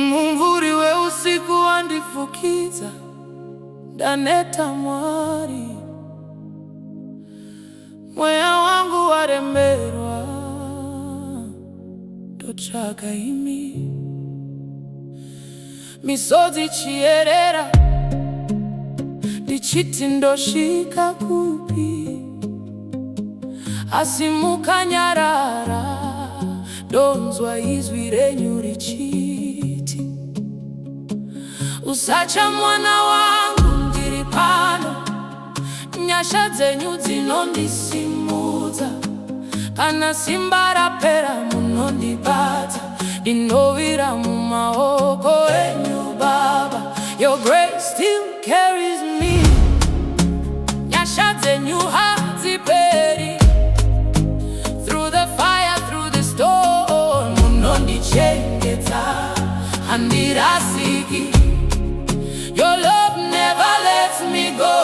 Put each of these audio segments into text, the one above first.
Mumvuri weusiku wandifukiza ndaneta mwari, mweya wangu waremerwa ndotsvaga imi. Misodzi chierera ndichiti ndosvika kupi, asi mukanyarara ndonzwa izwi renyu richiti, usacha mwana wangu, ndiri pano. Nyasha dzenyu dzinondisimudza, kana simba rapera munondibata, ndinovira mumaoko enyu Baba. Your grace still carries me. Nyasha dzenyu hadziperi, through the fire, through the storm, munondichengeta handirasiki. Your love never lets me go.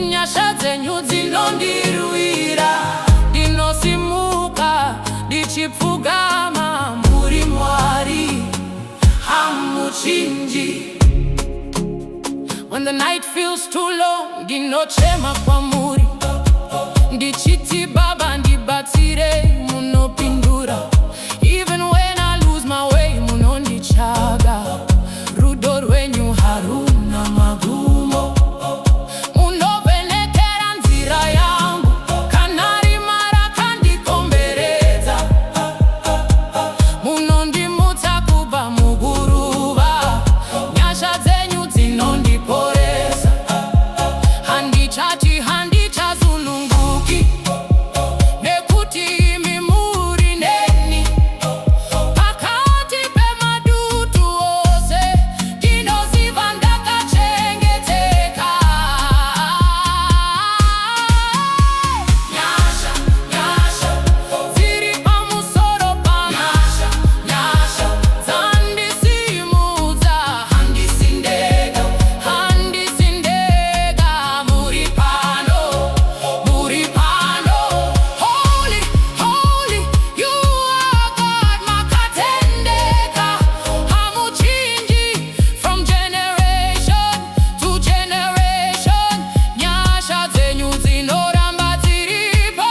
Nyasha dzenyu dzinondirwira, ndinosimuka ndichipfugama muri Mwari, hamuchinji. When the night feels too long, ndinochema kwamuri, ndichiti Baba ndibatsire, munopindura. Even when I lose my way, munondichaga. Rudo rwenyu haruna magumo, munovenekera nzira yangu, kana rima rakandikomberedza. Munondimutsa kubva muguruva, nyasha dzenyu dzinondiporesa. Handichati handichazununguki, nekuti imi muri neni. Pakati pemadutu ose, ndinoziva ndakachengeteka. Nyasha, nyasha, dziri pamusoro pangu. Nyasha, dzandisimudza, handisindega, handisindega. Muri pano, muri pano. Holy, holy, you are God, makatendeka. Hamuchinji from generation to generation. Nyasha dzenyu dzinoramba dziripo.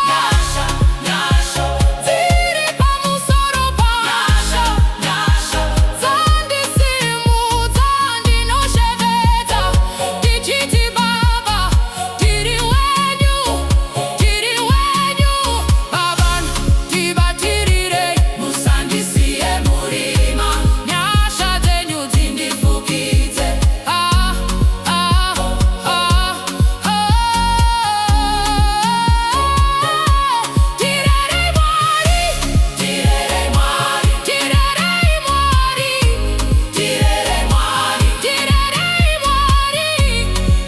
Nyasha, nyasha, dziri pamusoro pangu. Nyasha, dzandisimudza, ndinoshevedza. Ndichiti Baba, tiri wenyu, tiri wenyu. Baba, ndibatirirei, musandisiye murima. Nyasha dzenyu dzindifukidze. Tirerei Mwari, tirerei Mwari, tirerei Mwari, tirerei Mwari, tirerei Mwari.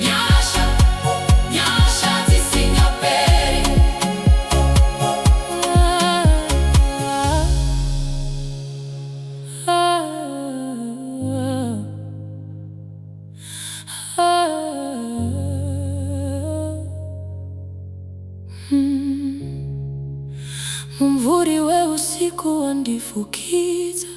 Nyasha, Nyasha Dzisingaperi. Mumvuri weusiku wandifukiza,